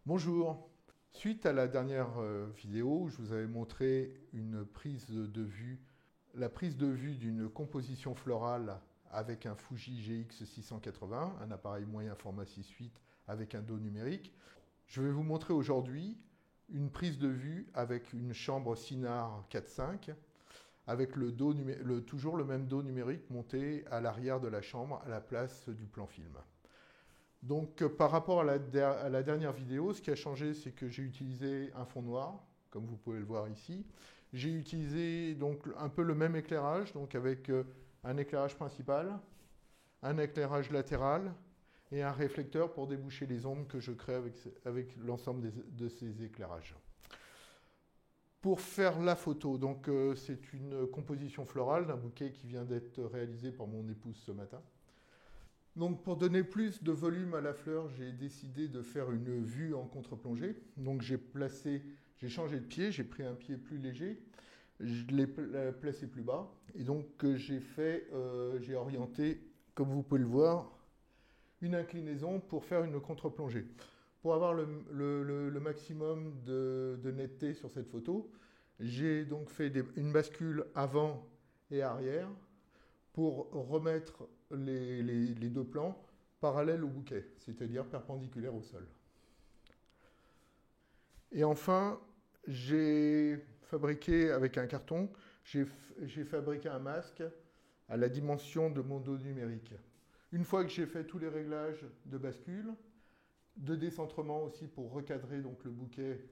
Bonjour. Suite à la dernière vidéo où je vous avais montré la prise de vue d'une composition florale avec un Fuji GX 680, un appareil moyen format 6.8 avec un dos numérique, je vais vous montrer aujourd'hui une prise de vue avec une chambre Sinar 4.5 avec toujours le même dos numérique monté à l'arrière de la chambre à la place du plan film. Donc par rapport à la dernière vidéo, ce qui a changé, c'est que j'ai utilisé un fond noir, comme vous pouvez le voir ici. J'ai utilisé donc un peu le même éclairage, donc avec un éclairage principal, un éclairage latéral et un réflecteur pour déboucher les ombres que je crée avec l'ensemble de ces éclairages. Pour faire la photo, donc c'est une composition florale d'un bouquet qui vient d'être réalisé par mon épouse ce matin. Donc pour donner plus de volume à la fleur, j'ai décidé de faire une vue en contre-plongée. Donc j'ai changé de pied, j'ai pris un pied plus léger, je l'ai placé plus bas. Et donc j'ai orienté, comme vous pouvez le voir, une inclinaison pour faire une contre-plongée. Pour avoir le maximum de netteté sur cette photo, j'ai donc fait une bascule avant et arrière pour remettre les deux plans parallèles au bouquet, c'est-à-dire perpendiculaires au sol. Et enfin, j'ai fabriqué avec un carton, j'ai fabriqué un masque à la dimension de mon dos numérique. Une fois que j'ai fait tous les réglages de bascule, de décentrement aussi pour recadrer donc le bouquet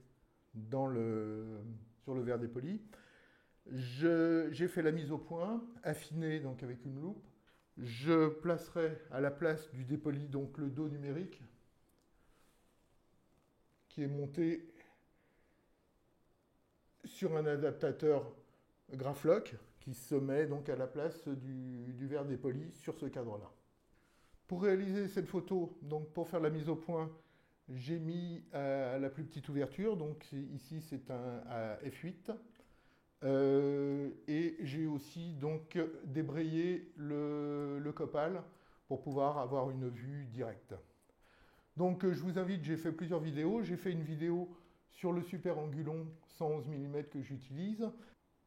sur le verre dépoli, j'ai fait la mise au point, affinée donc avec une loupe. Je placerai à la place du dépoli donc le dos numérique qui est monté sur un adaptateur Grafloc qui se met donc à la place du verre dépoli sur ce cadre-là. Pour réaliser cette photo, donc pour faire la mise au point, j'ai mis la plus petite ouverture, donc ici c'est un F8. Et j'ai aussi donc débrayé le copal pour pouvoir avoir une vue directe. Donc je vous invite, j'ai fait plusieurs vidéos. J'ai fait une vidéo sur le super angulon 111 mm que j'utilise,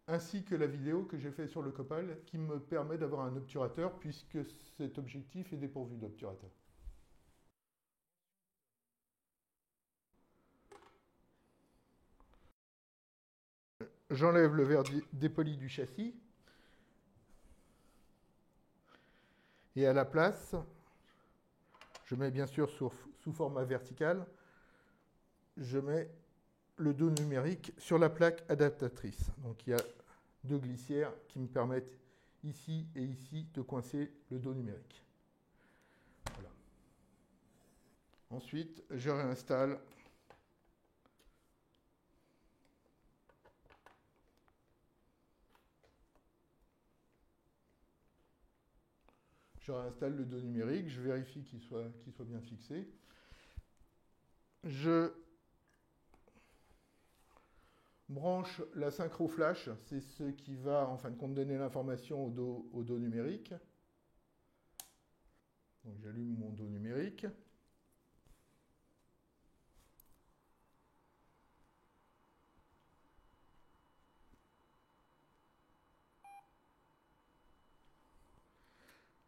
ainsi que la vidéo que j'ai fait sur le copal qui me permet d'avoir un obturateur puisque cet objectif est dépourvu d'obturateur. J'enlève le verre dépoli du châssis et à la place, je mets bien sûr sous format vertical, je mets le dos numérique sur la plaque adaptatrice. Donc il y a deux glissières qui me permettent ici et ici de coincer le dos numérique. Voilà. Ensuite, je réinstalle le dos numérique, je vérifie qu'il soit bien fixé. Je branche la synchro flash, c'est ce qui va en fin de compte donner l'information au dos numérique. Donc j'allume mon dos numérique.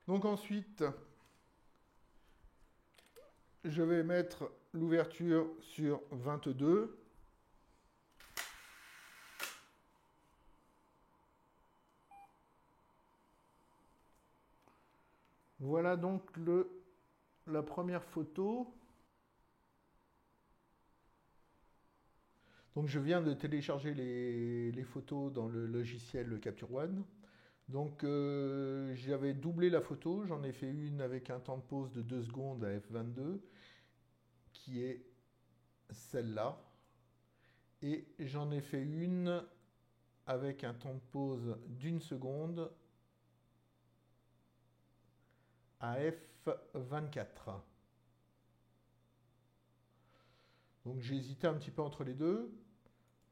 Donc ensuite, je vais mettre l'ouverture sur 22. Voilà donc la première photo. Donc je viens de télécharger les photos dans le logiciel Capture One. Donc j'avais doublé la photo, j'en ai fait une avec un temps de pause de 2 secondes à f22, qui est celle-là. Et j'en ai fait une avec un temps de pause d'1 seconde à f24. Donc j'ai hésité un petit peu entre les deux.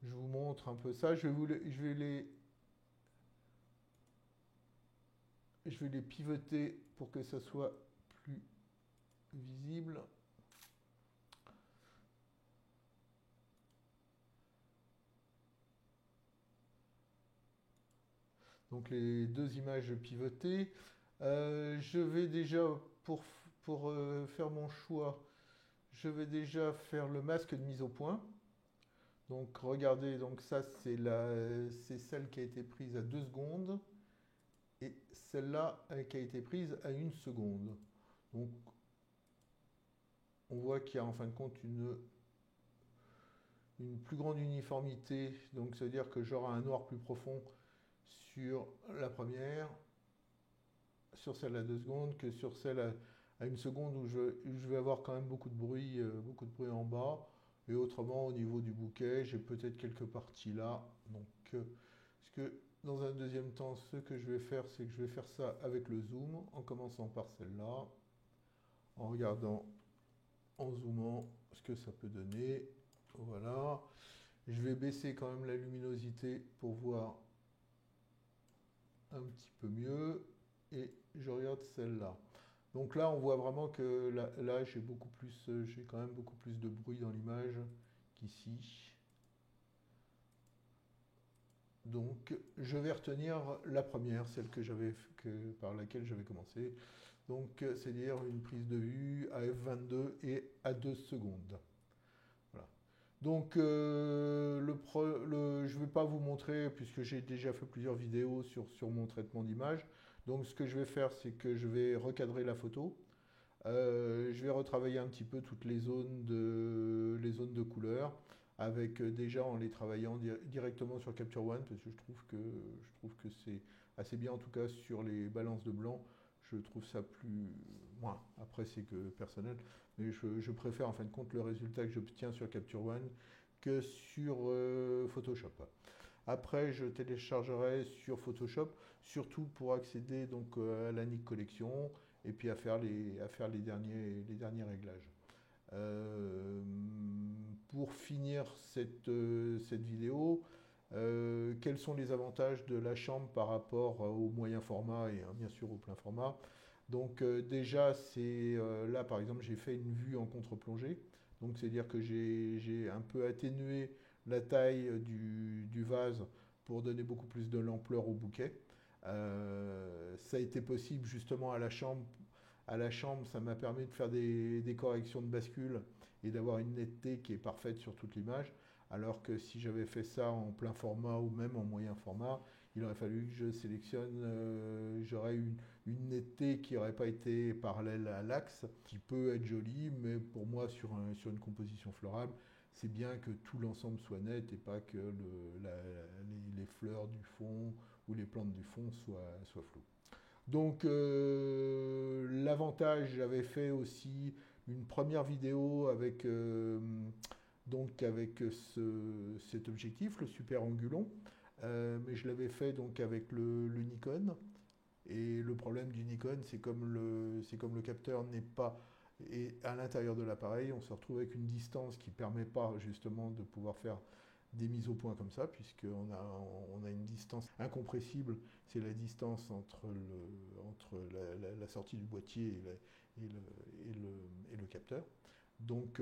Je vous montre un peu ça. Je vais les pivoter pour que ça soit plus visible. donc les deux images pivotées. Je vais déjà, pour faire mon choix, je vais déjà faire le masque de mise au point. Donc regardez, donc ça c'est celle qui a été prise à 2 secondes et celle-là qui a été prise à 1 seconde. Donc on voit qu'il y a en fin de compte une plus grande uniformité, donc ça veut dire que j'aurai un noir plus profond sur la première, sur celle à 2 secondes, que sur celle à 1 seconde où je vais avoir quand même beaucoup de bruit en bas. Et autrement, au niveau du bouquet, j'ai peut-être quelques parties là. Donc, parce que dans un deuxième temps, ce que je vais faire, c'est que je vais faire ça avec le zoom, en commençant par celle-là, en regardant, en zoomant, ce que ça peut donner. Voilà. Je vais baisser quand même la luminosité pour voir un petit peu mieux. Et je regarde celle-là. Donc là, on voit vraiment que là j'ai quand même beaucoup plus de bruit dans l'image qu'ici. Donc, je vais retenir la première, celle par laquelle j'avais commencé. Donc, c'est-à-dire une prise de vue à f22 et à 2 secondes. Voilà. Donc, je ne vais pas vous montrer, puisque j'ai déjà fait plusieurs vidéos sur mon traitement d'image. Donc, ce que je vais faire, c'est que je vais recadrer la photo. Je vais retravailler un petit peu toutes les zones de couleur, avec déjà en les travaillant directement sur Capture One, parce que je trouve que c'est assez bien, en tout cas sur les balances de blanc. Je trouve ça plus... Moi, après c'est que personnel, mais je préfère en fin de compte le résultat que j'obtiens sur Capture One que sur Photoshop. Après, je téléchargerai sur Photoshop, surtout pour accéder donc à la Nik Collection et puis à faire les derniers réglages. Pour finir cette vidéo, quels sont les avantages de la chambre par rapport au moyen format et bien sûr au plein format? Donc déjà, là par exemple, j'ai fait une vue en contre-plongée. Donc c'est-à-dire que j'ai un peu atténué la taille du vase pour donner beaucoup plus de l'ampleur au bouquet. Ça a été possible justement à la chambre. À la chambre, ça m'a permis de faire des corrections de bascule et d'avoir une netteté qui est parfaite sur toute l'image. Alors que si j'avais fait ça en plein format ou même en moyen format, il aurait fallu que je sélectionne, j'aurais une netteté qui n'aurait pas été parallèle à l'axe, qui peut être jolie, mais pour moi, sur une composition florale, c'est bien que tout l'ensemble soit net et pas que les fleurs du fond ou les plantes du fond soient floues. Donc l'avantage, j'avais fait aussi une première vidéo avec, cet objectif, le Super Angulon, mais je l'avais fait donc avec le Nikon. Et le problème du Nikon, c'est comme le capteur n'est pas à l'intérieur de l'appareil, on se retrouve avec une distance qui ne permet pas justement de pouvoir faire des mises au point comme ça, puisqu'on a une distance incompressible, c'est la distance entre la sortie du boîtier et le capteur. Donc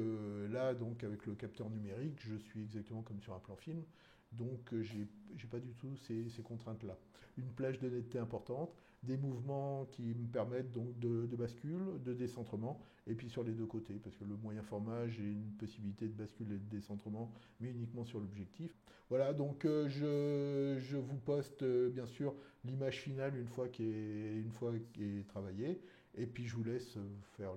là, avec le capteur numérique, je suis exactement comme sur un plan film, donc j'ai pas du tout ces contraintes-là. Une plage de netteté importante, des mouvements qui me permettent donc de bascule, de décentrement, et puis sur les deux côtés, parce que le moyen format, j'ai une possibilité de bascule et de décentrement, mais uniquement sur l'objectif. Voilà, donc je vous poste bien sûr l'image finale une fois qui est travaillée, et puis je vous laisse faire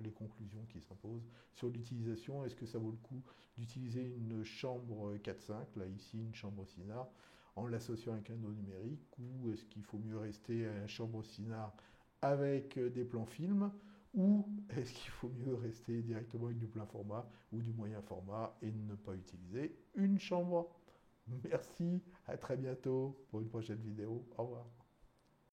les conclusions qui s'imposent sur l'utilisation. Est-ce que ça vaut le coup d'utiliser une chambre 4.5, là ici une chambre Cynard, en l'associant avec un dos numérique, ou est-ce qu'il faut mieux rester à la chambre Cynard avec des plans films, ou est-ce qu'il faut mieux rester directement avec du plein format ou du moyen format et ne pas utiliser une chambre? Merci, à très bientôt pour une prochaine vidéo. Au revoir.